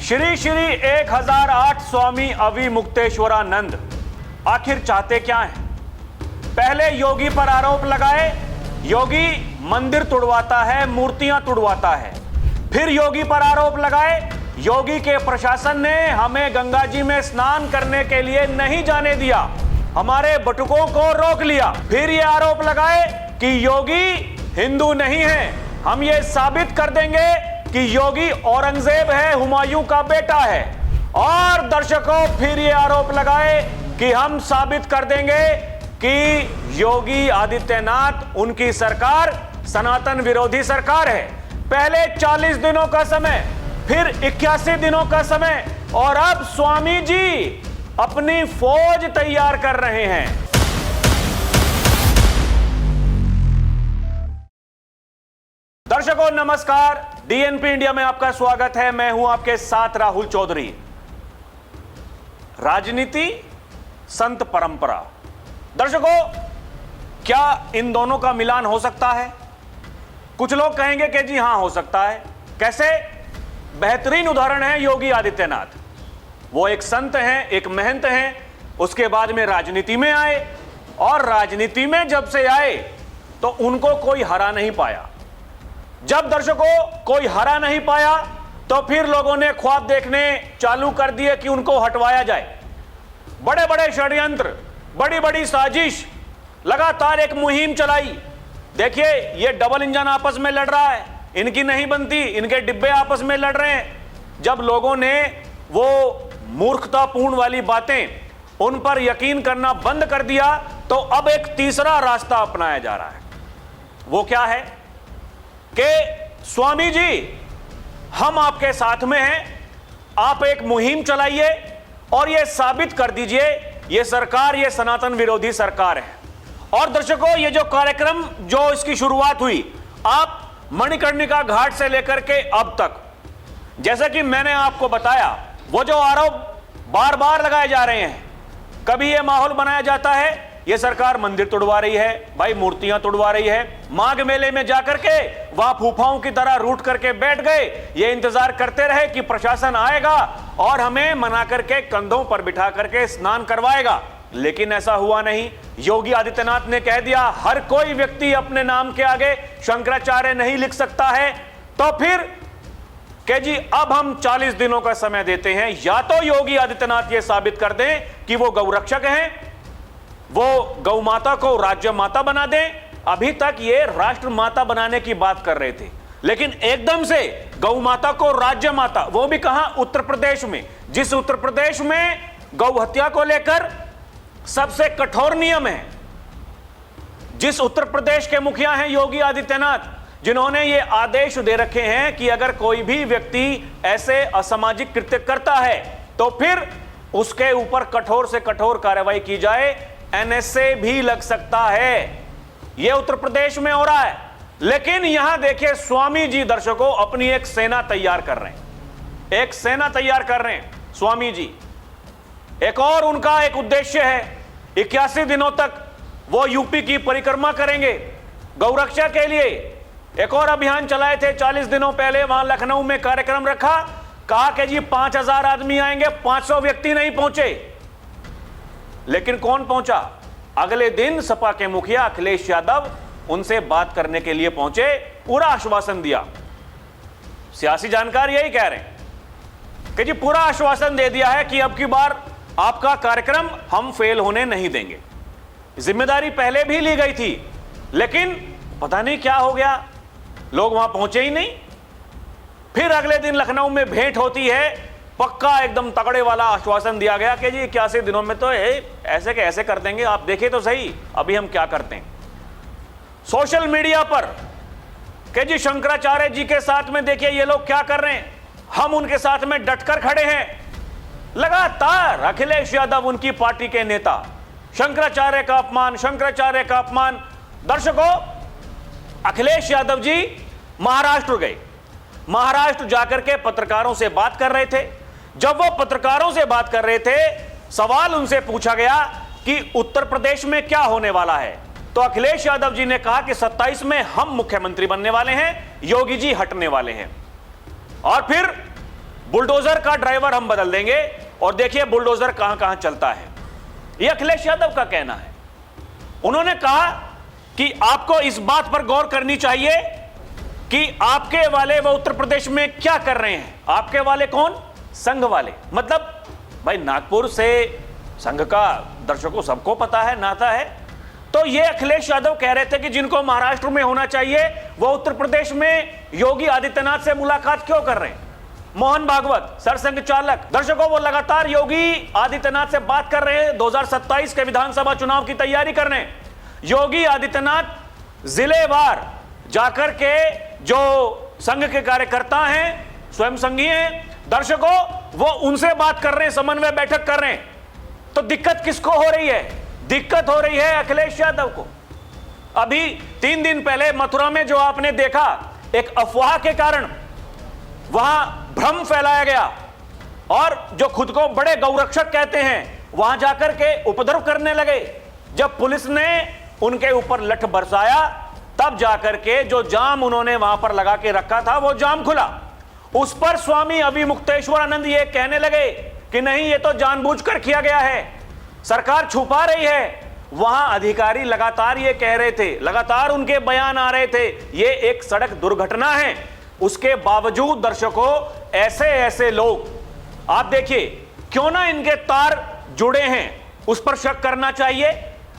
श्री श्री 1008 स्वामी अविमुक्तेश्वरानंद आखिर चाहते क्या हैं? पहले योगी पर आरोप लगाए, योगी मंदिर तुड़वाता है, मूर्तियां तुड़वाता है। फिर योगी पर आरोप लगाए, योगी के प्रशासन ने हमें गंगा जी में स्नान करने के लिए नहीं जाने दिया, हमारे बटुकों को रोक लिया। फिर ये आरोप लगाए कि योगी हिंदू नहीं है, हम ये साबित कर देंगे कि योगी औरंगजेब है, हुमायूं का बेटा है। और दर्शकों फिर ये आरोप लगाए कि हम साबित कर देंगे कि योगी आदित्यनाथ, उनकी सरकार सनातन विरोधी सरकार है। पहले 40 दिनों का समय, फिर 81 दिनों का समय, और अब स्वामी जी अपनी फौज तैयार कर रहे हैं। दर्शकों नमस्कार, डीएनपी इंडिया में आपका स्वागत है। मैं हूं आपके साथ राहुल चौधरी। राजनीति, संत परंपरा। दर्शकों, क्या इन दोनों का मिलान हो सकता है? कुछ लोग कहेंगे कि जी हां हो सकता है। कैसे? बेहतरीन उदाहरण है योगी आदित्यनाथ। वो एक संत हैं, एक महंत हैं, उसके बाद में राजनीति में आए, और राजनीति में जब से आए तो उनको कोई हरा नहीं पाया। जब दर्शकों कोई हरा नहीं पाया तो फिर लोगों ने ख्वाब देखने चालू कर दिए कि उनको हटवाया जाए। बड़े बड़े षड्यंत्र, बड़ी बड़ी साजिश, लगातार एक मुहिम चलाई। देखिए, ये डबल इंजन आपस में लड़ रहा है, इनकी नहीं बनती, इनके डिब्बे आपस में लड़ रहे हैं। जब लोगों ने वो मूर्खतापूर्ण वाली बातें, उन पर यकीन करना बंद कर दिया, तो अब एक तीसरा रास्ता अपनाया जा रहा है। वो क्या है कि स्वामी जी, हम आपके साथ में हैं, आप एक मुहिम चलाइए और यह साबित कर दीजिए ये सरकार, ये सनातन विरोधी सरकार है। और दर्शकों, ये जो कार्यक्रम, जो इसकी शुरुआत हुई, आप मणिकर्णिका घाट से लेकर के अब तक, जैसा कि मैंने आपको बताया, वो जो आरोप बार बार लगाए जा रहे हैं, कभी ये माहौल बनाया जाता है ये सरकार मंदिर तुड़वा रही है, भाई मूर्तियां तुड़वा रही है। माघ मेले में जाकर के वहां फूफाओं की तरह रूट करके बैठ गए, ये इंतजार करते रहे कि प्रशासन आएगा और हमें मना करके कंधों पर बिठा करके स्नान करवाएगा। लेकिन ऐसा हुआ नहीं। योगी आदित्यनाथ ने कह दिया हर कोई व्यक्ति अपने नाम के आगे शंकराचार्य नहीं लिख सकता है। तो फिर कि जी अब हम 40 दिनों का समय देते हैं, या तो योगी आदित्यनाथ ये साबित कर दें कि वो गौरक्षक हैं, वो गौ माता को राज्य माता बना दें। अभी तक ये राष्ट्र माता बनाने की बात कर रहे थे, लेकिन एकदम से गौ माता को राज्य माता, वो भी कहां? उत्तर प्रदेश में। जिस उत्तर प्रदेश में गौ हत्या को लेकर सबसे कठोर नियम है, जिस उत्तर प्रदेश के मुखिया हैं योगी आदित्यनाथ, जिन्होंने ये आदेश दे रखे हैं कि अगर कोई भी व्यक्ति ऐसे असामाजिक कृत्य करता है तो फिर उसके ऊपर कठोर से कठोर कार्रवाई की जाए, एनएसए भी लग सकता है। यह उत्तर प्रदेश में हो रहा है। लेकिन यहां देखिए, स्वामी जी दर्शकों अपनी एक सेना तैयार कर रहे हैं, एक सेना तैयार कर रहे हैं स्वामी जी। एक और उनका एक उद्देश्य है, 81 दिनों तक वो यूपी की परिक्रमा करेंगे गौरक्षा के लिए। एक और अभियान चलाए थे 40 दिनों पहले, वहां लखनऊ में कार्यक्रम रखा, कहा कि जी 5000 आदमी आएंगे, 500 व्यक्ति नहीं पहुंचे। लेकिन कौन पहुंचा? अगले दिन सपा के मुखिया अखिलेश यादव उनसे बात करने के लिए पहुंचे, पूरा आश्वासन दिया। सियासी जानकार यही कह रहे हैं कि जी पूरा आश्वासन दे दिया है कि अब की बार आपका कार्यक्रम हम फेल होने नहीं देंगे। जिम्मेदारी पहले भी ली गई थी, लेकिन पता नहीं क्या हो गया, लोग वहां पहुंचे ही नहीं। फिर अगले दिन लखनऊ में भेंट होती है, पक्का एकदम तगड़े वाला आश्वासन दिया गया कि जी 81 दिनों में तो ऐसे के ऐसे कर देंगे, आप देखिए तो सही अभी हम क्या करते हैं। सोशल मीडिया पर कि जी शंकराचार्य जी के साथ में देखिए ये लोग क्या कर रहे हैं, हम उनके साथ में डटकर खड़े हैं। लगातार अखिलेश यादव, उनकी पार्टी के नेता, शंकराचार्य का अपमान, शंकराचार्य का अपमान। दर्शकों, अखिलेश यादव जी महाराष्ट्र गए, महाराष्ट्र जाकर के पत्रकारों से बात कर रहे थे। जब वो पत्रकारों से बात कर रहे थे, सवाल उनसे पूछा गया कि उत्तर प्रदेश में क्या होने वाला है, तो अखिलेश यादव जी ने कहा कि 27 में हम मुख्यमंत्री बनने वाले हैं, योगी जी हटने वाले हैं। और फिर बुलडोजर का ड्राइवर हम बदल देंगे और देखिए बुलडोजर कहां कहां चलता है। यह अखिलेश यादव का कहना है। उन्होंने कहा कि आपको इस बात पर गौर करनी चाहिए कि आपके वाले वो उत्तर प्रदेश में क्या कर रहे हैं। आपके वाले कौन? संघ वाले। मतलब भाई नागपुर से संघ का दर्शकों सबको पता है, नाता है। तो ये अखिलेश यादव कह रहे थे कि जिनको महाराष्ट्र में होना चाहिए वो उत्तर प्रदेश में योगी आदित्यनाथ से मुलाकात क्यों कर रहे हैं। मोहन भागवत सरसंघ चालक, दर्शकों वो लगातार योगी आदित्यनाथ से बात कर रहे हैं। 2027 के विधानसभा चुनाव की तैयारी कर रहे हैं। योगी आदित्यनाथ जिलेवार जाकर के जो संघ के कार्यकर्ता हैं, स्वयं संघी हैं, दर्शकों वो उनसे बात कर रहे हैं, समन्वय बैठक कर रहे हैं। तो दिक्कत किसको हो रही है? दिक्कत हो रही है अखिलेश यादव को। अभी 3 दिन पहले मथुरा में जो आपने देखा, एक अफवाह के कारण वहां भ्रम फैलाया गया और जो खुद को बड़े गौरक्षक कहते हैं वहां जाकर के उपद्रव करने लगे। जब पुलिस ने उनके ऊपर लठ बरसाया तब जाकर के जो जाम उन्होंने वहां पर लगा के रखा था वो जाम खुला। उस पर स्वामी अभिमुक्तेश्वरानंद ये कहने लगे कि नहीं, ये तो जानबूझकर किया गया है, सरकार छुपा रही है। वहां अधिकारी लगातार ये कह रहे थे, लगातार उनके बयान आ रहे थे, ये एक सड़क दुर्घटना है। उसके बावजूद दर्शकों ऐसे ऐसे लोग, आप देखिए क्यों ना इनके तार जुड़े हैं, उस पर शक करना चाहिए।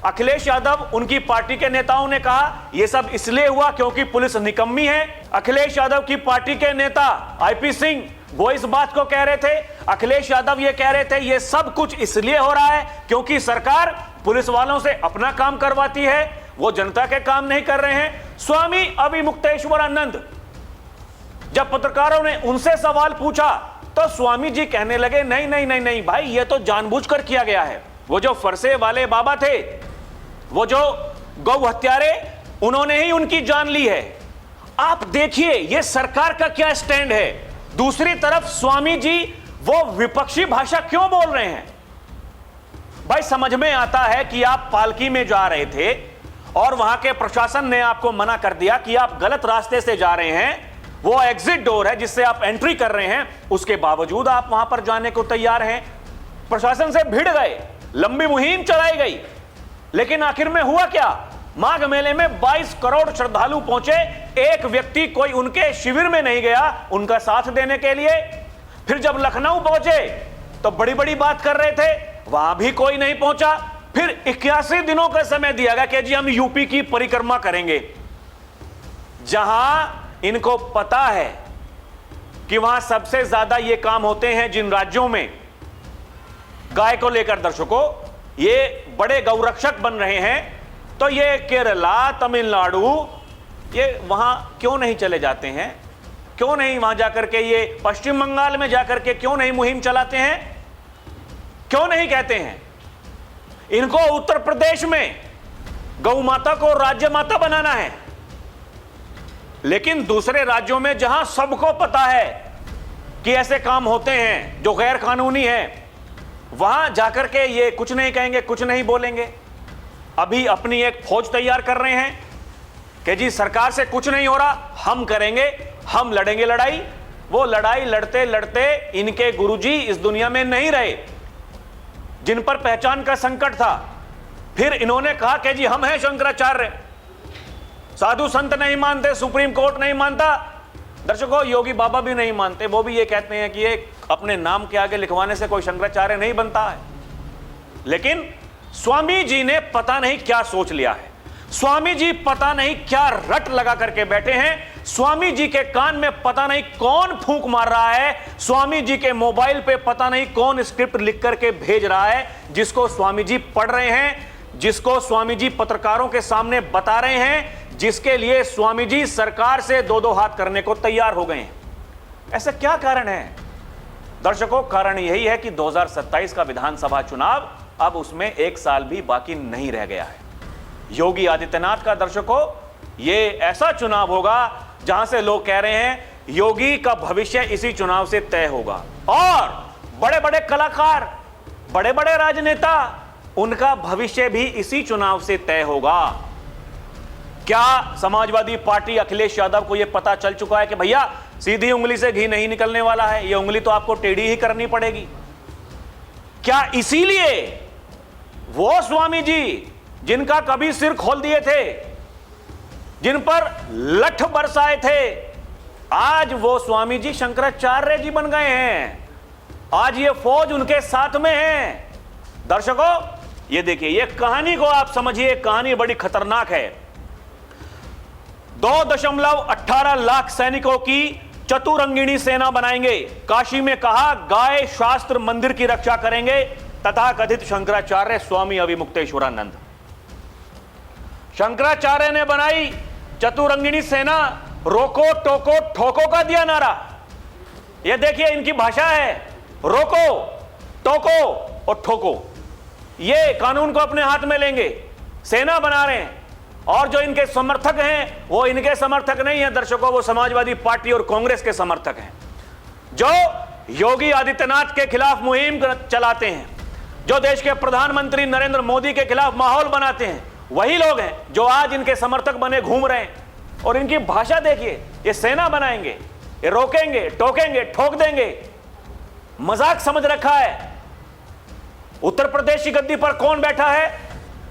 अखिलेश यादव, उनकी पार्टी के नेताओं ने कहा यह सब इसलिए हुआ क्योंकि पुलिस निकम्मी है। अखिलेश यादव की पार्टी के नेता आईपी सिंह वो इस बात को कह रहे थे। अखिलेश यादव ये कह रहे थे ये सब कुछ इसलिए हो रहा है क्योंकि सरकार पुलिस वालों से अपना काम करवाती है, वो जनता के काम नहीं कर रहे हैं। स्वामी अभिमुक्तेश्वरानंद, जब पत्रकारों ने उनसे सवाल पूछा तो स्वामी जी कहने लगे नहीं नहीं नहीं नहीं भाई, ये तो जानबूझकर किया गया है। वो जो फरसे वाले बाबा थे, वो जो गौ हत्यारे, उन्होंने ही उनकी जान ली है। आप देखिए ये सरकार का क्या स्टैंड है। दूसरी तरफ स्वामी जी वो विपक्षी भाषा क्यों बोल रहे हैं? भाई समझ में आता है कि आप पालकी में जा रहे थे और वहां के प्रशासन ने आपको मना कर दिया कि आप गलत रास्ते से जा रहे हैं, वो एग्जिट डोर है जिससे आप एंट्री कर रहे हैं, उसके बावजूद आप वहां पर जाने को तैयार हैं। प्रशासन से भिड़ गए, लंबी मुहिम चलाई गई, लेकिन आखिर में हुआ क्या? माघ मेले में 22 करोड़ श्रद्धालु पहुंचे, एक व्यक्ति कोई उनके शिविर में नहीं गया उनका साथ देने के लिए। फिर जब लखनऊ पहुंचे तो बड़ी बड़ी बात कर रहे थे, वहां भी कोई नहीं पहुंचा। फिर 81 दिनों का समय दिया गया कि जी हम यूपी की परिक्रमा करेंगे, जहां इनको पता है कि वहां सबसे ज्यादा ये काम होते हैं जिन राज्यों में गाय को लेकर दर्शकों ये बड़े गौरक्षक बन रहे हैं। तो ये केरला, तमिलनाडु, ये वहां क्यों नहीं चले जाते हैं? क्यों नहीं वहां जाकर के, ये पश्चिम बंगाल में जाकर के क्यों नहीं मुहिम चलाते हैं? क्यों नहीं कहते हैं? इनको उत्तर प्रदेश में गौ माता को राज्य माता बनाना है, लेकिन दूसरे राज्यों में जहां सबको पता है कि ऐसे काम होते हैं जो गैर कानूनी है, वहां जाकर के ये कुछ नहीं कहेंगे, कुछ नहीं बोलेंगे। अभी अपनी एक फौज तैयार कर रहे हैं कि जी सरकार से कुछ नहीं हो रहा, हम करेंगे, हम लड़ेंगे लड़ाई। वो लड़ाई लड़ते लड़ते इनके गुरुजी इस दुनिया में नहीं रहे, जिन पर पहचान का संकट था। फिर इन्होंने कहा कि जी हम हैं शंकराचार्य, साधु संत नहीं मानते, सुप्रीम कोर्ट नहीं मानता। दर्शकों योगी बाबा भी नहीं मानते, वो भी ये कहते हैं कि ये अपने नाम के आगे लिखवाने से कोई शंकराचार्य नहीं बनता है। लेकिन स्वामी जी ने पता नहीं क्या सोच लिया है, स्वामी जी पता नहीं क्या रट लगा करके बैठे हैं। स्वामी जी के कान में पता नहीं कौन फूंक मार रहा है, स्वामी जी के मोबाइल पे पता नहीं कौन स्क्रिप्ट लिख करके भेज रहा है, जिसको स्वामी जी पढ़ रहे हैं, जिसको स्वामी जी पत्रकारों के सामने बता रहे हैं, जिसके लिए स्वामी जी सरकार से दो दो हाथ करने को तैयार हो गए हैं। ऐसा क्या कारण है? दर्शकों कारण यही है कि 2027 का विधानसभा चुनाव अब उसमें 1 साल भी बाकी नहीं रह गया है। योगी आदित्यनाथ का दर्शकों ये ऐसा चुनाव होगा जहां से लोग कह रहे हैं योगी का भविष्य इसी चुनाव से तय होगा, और बड़े बड़े कलाकार, बड़े बड़े राजनेता, उनका भविष्य भी इसी चुनाव से तय होगा। क्या समाजवादी पार्टी अखिलेश यादव को यह पता चल चुका है कि भैया सीधी उंगली से घी नहीं निकलने वाला है, यह उंगली तो आपको टेढ़ी ही करनी पड़ेगी? क्या इसीलिए वो स्वामी जी जिनका कभी सिर खोल दिए थे, जिन पर लठ बरसाए थे, आज वो स्वामी जी शंकराचार्य जी बन गए हैं? आज ये फौज उनके साथ में है। दर्शकों, ये देखिए, ये कहानी को आप समझिए, कहानी बड़ी खतरनाक है। 2.18 लाख सैनिकों की चतुरंगिणी सेना बनाएंगे। काशी में कहा गाय शास्त्र मंदिर की रक्षा करेंगे तथा कथित शंकराचार्य स्वामी अविमुक्तेश्वरानंद। शंकराचार्य ने बनाई चतुरंगिणी सेना, रोको टोको ठोको का दिया नारा। यह देखिए इनकी भाषा है, रोको टोको और ठोको। ये कानून को अपने हाथ में लेंगे, सेना बना रहे हैं। और जो इनके समर्थक हैं वो इनके समर्थक नहीं है दर्शकों, वो समाजवादी पार्टी और कांग्रेस के समर्थक हैं, जो योगी आदित्यनाथ के खिलाफ मुहिम चलाते हैं, जो देश के प्रधानमंत्री नरेंद्र मोदी के खिलाफ माहौल बनाते हैं। वही लोग हैं जो आज इनके समर्थक बने घूम रहे हैं। और इनकी भाषा देखिए, ये सेना बनाएंगे, ये रोकेंगे, टोकेंगे, ठोक देंगे। मजाक समझ रखा है। उत्तर प्रदेश की गद्दी पर कौन बैठा है,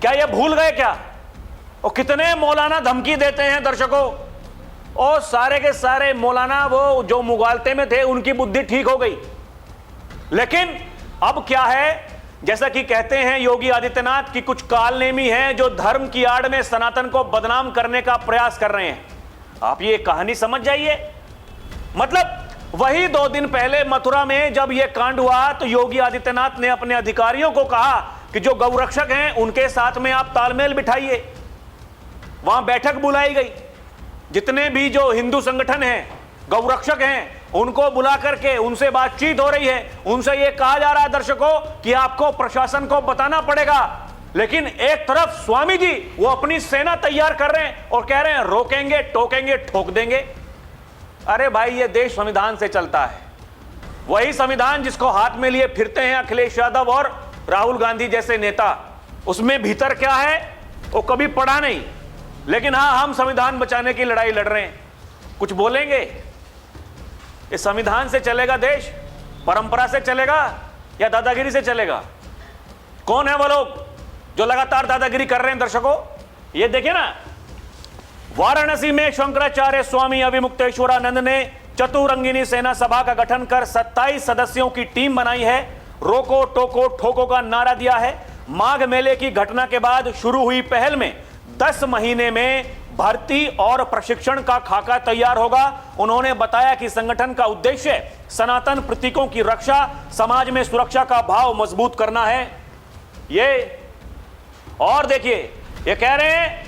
क्या ये भूल गए क्या? और कितने मौलाना धमकी देते हैं दर्शकों, और सारे के सारे मौलाना वो जो मुगालते में थे उनकी बुद्धि ठीक हो गई। लेकिन अब क्या है, जैसा कि कहते हैं योगी आदित्यनाथ की कुछ कालनेमी हैं जो धर्म की आड़ में सनातन को बदनाम करने का प्रयास कर रहे हैं। आप ये कहानी समझ जाइए। मतलब वही 2 दिन पहले मथुरा में जब यह कांड हुआ तो योगी आदित्यनाथ ने अपने अधिकारियों को कहा कि जो गौरक्षक हैं उनके साथ में आप तालमेल बिठाइए। वहां बैठक बुलाई गई, जितने भी जो हिंदू संगठन हैं, गौरक्षक हैं, उनको बुला करके उनसे बातचीत हो रही है। उनसे यह कहा जा रहा है दर्शकों कि आपको प्रशासन को बताना पड़ेगा। लेकिन एक तरफ स्वामी जी वो अपनी सेना तैयार कर रहे हैं और कह रहे हैं रोकेंगे, टोकेंगे, ठोक देंगे। अरे भाई, ये देश संविधान से चलता है, वही संविधान जिसको हाथ में लिए फिरते हैं अखिलेश यादव और राहुल गांधी जैसे नेता। उसमें भीतर क्या है वो कभी पढ़ा नहीं, लेकिन हां, हम संविधान बचाने की लड़ाई लड़ रहे हैं। कुछ बोलेंगे? इस संविधान से चलेगा देश? परंपरा से चलेगा या दादागिरी से चलेगा? कौन है वो लोग जो लगातार दादागिरी कर रहे हैं दर्शकों? ये देखिए ना, वाराणसी में शंकराचार्य स्वामी अविमुक्तेश्वरानंद ने चतुरंगिनी सेना सभा का गठन कर 27 सदस्यों की टीम बनाई है। रोको टोको ठोको का नारा दिया है। माघ मेले की घटना के बाद शुरू हुई पहल में 10 महीने में भर्ती और प्रशिक्षण का खाका तैयार होगा। उन्होंने बताया कि संगठन का उद्देश्य सनातन प्रतीकों की रक्षा, समाज में सुरक्षा का भाव मजबूत करना है। ये और देखिए, ये कह रहे हैं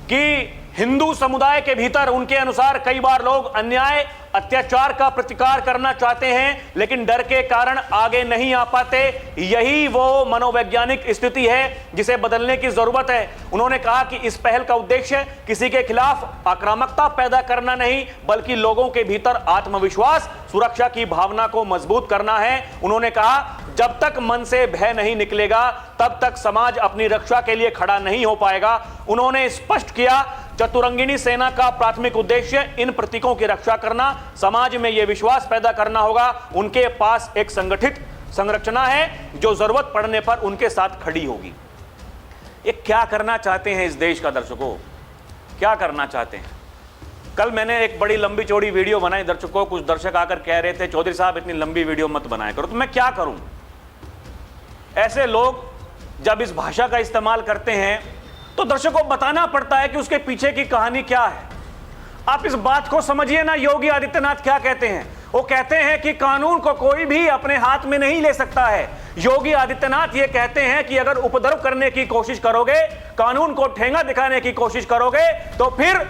कि हिंदू समुदाय के भीतर उनके अनुसार कई बार लोग अन्याय अत्याचार का प्रतिकार करना चाहते हैं लेकिन डर के कारण आगे नहीं आ पाते। यही वो मनोवैज्ञानिक स्थिति है जिसे बदलने की जरूरत है। उन्होंने कहा कि इस पहल का उद्देश्य किसी के खिलाफ आक्रामकता पैदा करना नहीं, बल्कि लोगों के भीतर आत्मविश्वास, सुरक्षा की भावना को मजबूत करना है। उन्होंने कहा जब तक मन से भय नहीं निकलेगा तब तक समाज अपनी रक्षा के लिए खड़ा नहीं हो पाएगा। उन्होंने स्पष्ट किया, चतुरंगिनी सेना का प्राथमिक उद्देश्य इन प्रतीकों की रक्षा करना, समाज में यह विश्वास पैदा करना होगा उनके पास एक संगठित संरचना है जो जरूरत पड़ने पर उनके साथ खड़ी होगी। ये क्या करना चाहते हैं इस देश का दर्शकों, क्या करना चाहते हैं? कल मैंने एक बड़ी लंबी चौड़ी वीडियो बनाई दर्शकों, कुछ दर्शक आकर कह रहे थे चौधरी साहब इतनी लंबी वीडियो मत बनाया करो। तो मैं क्या करूं? ऐसे लोग जब इस भाषा का इस्तेमाल करते हैं तो दर्शकों को बताना पड़ता है कि उसके पीछे की कहानी क्या है। आप इस बात को समझिए ना, योगी आदित्यनाथ क्या कहते हैं? वो कहते हैं कि कानून को कोई भी अपने हाथ में नहीं ले सकता है। योगी आदित्यनाथ ये कहते हैं कि अगर उपद्रव करने की कोशिश करोगे, कानून को ठेंगा दिखाने की कोशिश करोगे तो फिर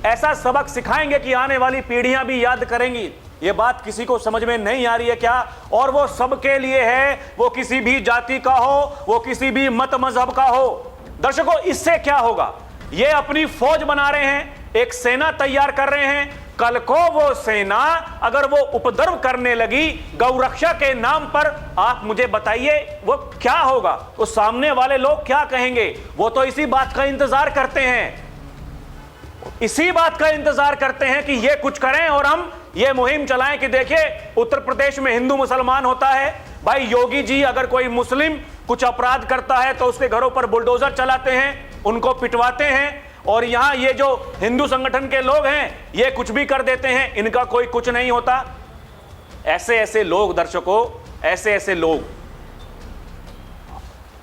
ऐसा सबक सिखाएंगे कि आने वाली पीढ़ियां भी याद करेंगी। ये बात किसी को समझ में नहीं आ रही है क्या? और वो सबके लिए है, वो किसी भी जाति का हो, वो किसी भी मत मजहब का हो। दर्शकों, इससे क्या होगा? ये अपनी फौज बना रहे हैं, एक सेना तैयार कर रहे हैं। कल को वो सेना अगर वो उपद्रव करने लगी गौरक्षा के नाम पर, आप मुझे बताइए वो क्या होगा? वो सामने वाले लोग क्या कहेंगे? वो तो इसी बात का इंतजार करते हैं। इसी बात का इंतजार करते हैं कि ये कुछ करें और हम ये मुहिम चलाएं कि देखिए उत्तर प्रदेश में हिंदू मुसलमान होता है। भाई योगी जी अगर कोई मुस्लिम कुछ अपराध करता है तो उसके घरों पर बुलडोजर चलाते हैं, उनको पिटवाते हैं, और यहां ये जो हिंदू संगठन के लोग हैं ये कुछ भी कर देते हैं, इनका कोई कुछ नहीं होता। ऐसे ऐसे लोग दर्शकों, ऐसे ऐसे लोग,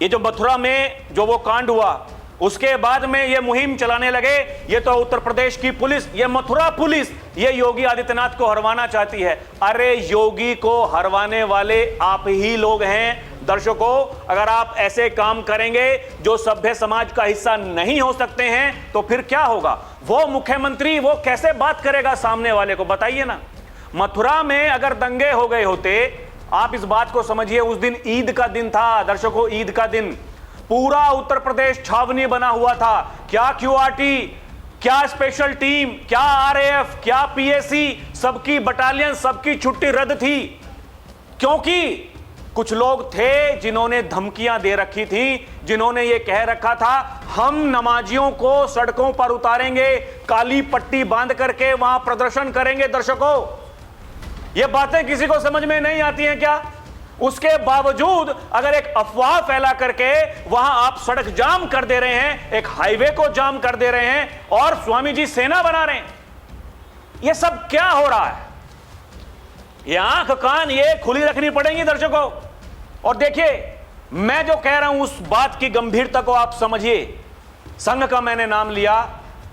ये जो मथुरा में जो वो कांड हुआ उसके बाद में ये मुहिम चलाने लगे। ये तो उत्तर प्रदेश की पुलिस, ये मथुरा पुलिस, ये योगी आदित्यनाथ को हरवाना चाहती है। अरे योगी को हरवाने वाले आप ही लोग हैं दर्शकों। अगर आप ऐसे काम करेंगे जो सभ्य समाज का हिस्सा नहीं हो सकते हैं तो फिर क्या होगा? वो मुख्यमंत्री वो कैसे बात करेगा सामने वाले को, बताइए ना। मथुरा में अगर दंगे हो गए होते, आप इस बात को समझिए, उस दिन ईद का दिन था दर्शकों, ईद का दिन, पूरा उत्तर प्रदेश छावनी बना हुआ था। क्या क्यूआरटी, क्या स्पेशल टीम, क्या आरएएफ, क्या पीएसी, सबकी बटालियन, सबकी छुट्टी रद्द थी, क्योंकि कुछ लोग थे जिन्होंने धमकियां दे रखी थी, जिन्होंने ये कह रखा था हम नमाजियों को सड़कों पर उतारेंगे, काली पट्टी बांध करके वहां प्रदर्शन करेंगे। दर्शकों, ये बातें किसी को समझ में नहीं आती हैं क्या? उसके बावजूद अगर एक अफवाह फैला करके वहां आप सड़क जाम कर दे रहे हैं, एक हाईवे को जाम कर दे रहे हैं और स्वामी जी सेना बना रहे हैं, ये सब क्या हो रहा है? ये आंख कान ये खुली रखनी पड़ेगी दर्शकों। और देखिए, मैं जो कह रहा हूं उस बात की गंभीरता को आप समझिए। संघ का मैंने नाम लिया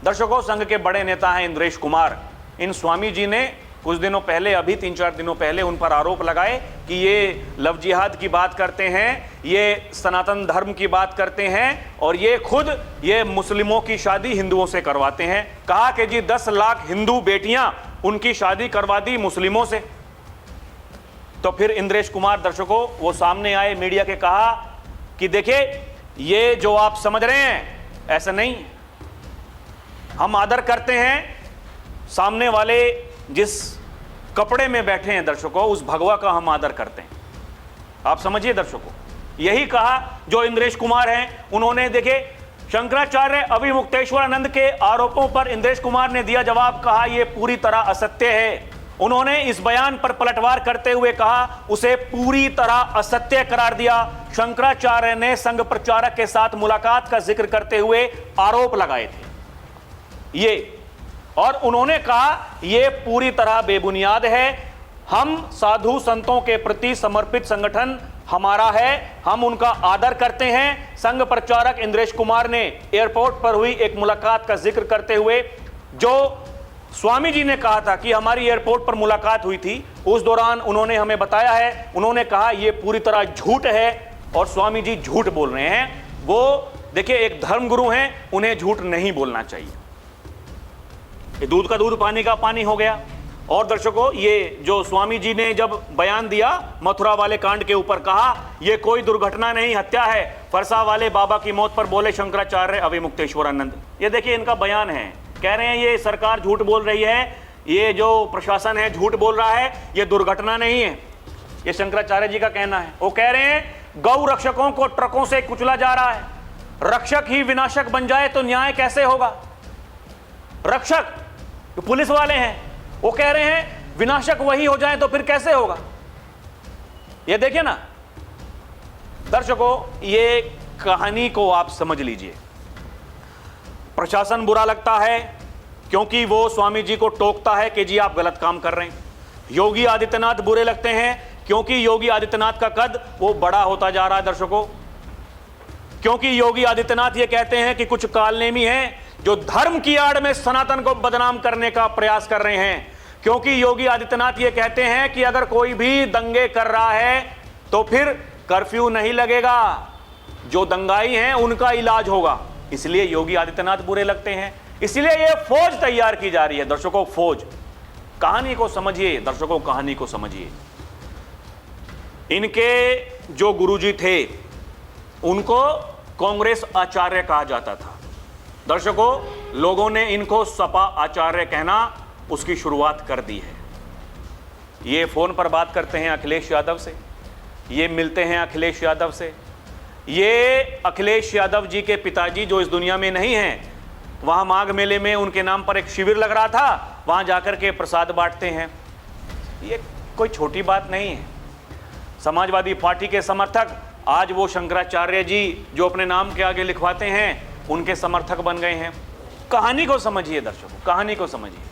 दर्शकों, संघ के बड़े नेता हैं इंद्रेश कुमार। इन स्वामी जी ने कुछ दिनों पहले, अभी 3-4 दिनों पहले उन पर आरोप लगाए कि ये लव जिहाद की बात करते हैं, ये सनातन धर्म की बात करते हैं और ये खुद ये मुस्लिमों की शादी हिंदुओं से करवाते हैं। कहा कि जी 10 लाख हिंदू बेटियां उनकी शादी करवा दी मुस्लिमों से। तो फिर इंद्रेश कुमार दर्शकों वो सामने आए, मीडिया के कहा कि देखिए ये जो आप समझ रहे हैं ऐसा नहीं, हम आदर करते हैं सामने वाले जिस कपड़े में बैठे हैं दर्शकों, उस भगवा का हम आदर करते हैं। आप समझिए दर्शकों, यही कहा जो इंद्रेश कुमार हैं। उन्होंने देखिए शंकराचार्य अविमुक्तेश्वरानंद के आरोपों पर इंद्रेश कुमार ने दिया जवाब, कहा यह पूरी तरह असत्य है। उन्होंने इस बयान पर पलटवार करते हुए कहा उसे पूरी तरह असत्य करार दिया। शंकराचार्य ने संघ प्रचारक के साथ मुलाकात का जिक्र करते हुए आरोप लगाए थे ये, और उन्होंने कहा यह पूरी तरह बेबुनियाद है। हम साधु संतों के प्रति समर्पित संगठन हमारा है, हम उनका आदर करते हैं। संघ प्रचारक इंद्रेश कुमार ने एयरपोर्ट पर हुई एक मुलाकात का जिक्र करते हुए, जो स्वामी जी ने कहा था कि हमारी एयरपोर्ट पर मुलाकात हुई थी, उस दौरान उन्होंने हमें बताया है, उन्होंने कहा यह पूरी तरह झूठ है और स्वामी जी झूठ बोल रहे हैं। वो देखिए एक धर्मगुरु हैं, उन्हें झूठ नहीं बोलना चाहिए। ये दूध का दूध पानी का पानी हो गया। और दर्शकों, ये जो स्वामी जी ने जब बयान दिया मथुरा वाले कांड के ऊपर, कहा यह कोई दुर्घटना नहीं, हत्या है। फरसा वाले बाबा की मौत पर बोले शंकराचार्य अविमुक्तेश्वरानंद। ये देखिए इनका बयान है, कह रहे हैं ये सरकार झूठ बोल रही है, ये जो प्रशासन है झूठ बोल रहा है, ये दुर्घटना नहीं है। ये शंकराचार्य जी का कहना है। वो कह रहे हैं गौ रक्षकों को ट्रकों से कुचला जा रहा है, रक्षक ही विनाशक बन जाए तो न्याय कैसे होगा? रक्षक जो पुलिस वाले हैं वो कह रहे हैं विनाशक वही हो जाए तो फिर कैसे होगा? ये देखिए ना दर्शकों, ये कहानी को आप समझ लीजिए। प्रशासन बुरा लगता है क्योंकि वो स्वामी जी को टोकता है कि जी आप गलत काम कर रहे हैं। योगी आदित्यनाथ बुरे लगते हैं क्योंकि योगी आदित्यनाथ का कद वो बड़ा होता जा रहा है दर्शकों, क्योंकि योगी आदित्यनाथ ये कहते हैं कि कुछ कालनेमी हैं जो धर्म की आड़ में सनातन को बदनाम करने का प्रयास कर रहे हैं, क्योंकि योगी आदित्यनाथ ये कहते हैं कि अगर कोई भी दंगे कर रहा है तो फिर कर्फ्यू नहीं लगेगा, जो दंगाई हैं उनका इलाज होगा। इसलिए योगी आदित्यनाथ बुरे लगते हैं, इसलिए ये फौज तैयार की जा रही है दर्शकों, फौज। कहानी को समझिए दर्शकों, कहानी को समझिए। इनके जो गुरुजी थे उनको कांग्रेस आचार्य कहा जाता था दर्शकों। लोगों ने इनको सपा आचार्य कहना उसकी शुरुआत कर दी है। ये फोन पर बात करते हैं अखिलेश यादव से, ये मिलते हैं अखिलेश यादव से। ये अखिलेश यादव जी के पिताजी जो इस दुनिया में नहीं हैं, वहां माघ मेले में उनके नाम पर एक शिविर लग रहा था, वहां जाकर के प्रसाद बांटते हैं। ये कोई छोटी बात नहीं है। समाजवादी पार्टी के समर्थक आज वो शंकराचार्य जी जो अपने नाम के आगे लिखवाते हैं उनके समर्थक बन गए हैं। कहानी को समझिए दर्शकों, कहानी को समझिए।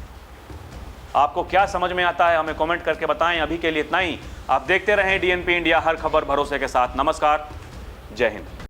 आपको क्या समझ में आता है हमें कमेंट करके बताएं। अभी के लिए इतना ही। आप देखते रहें डीएनपी इंडिया, हर खबर भरोसे के साथ। नमस्कार, जय हिंद।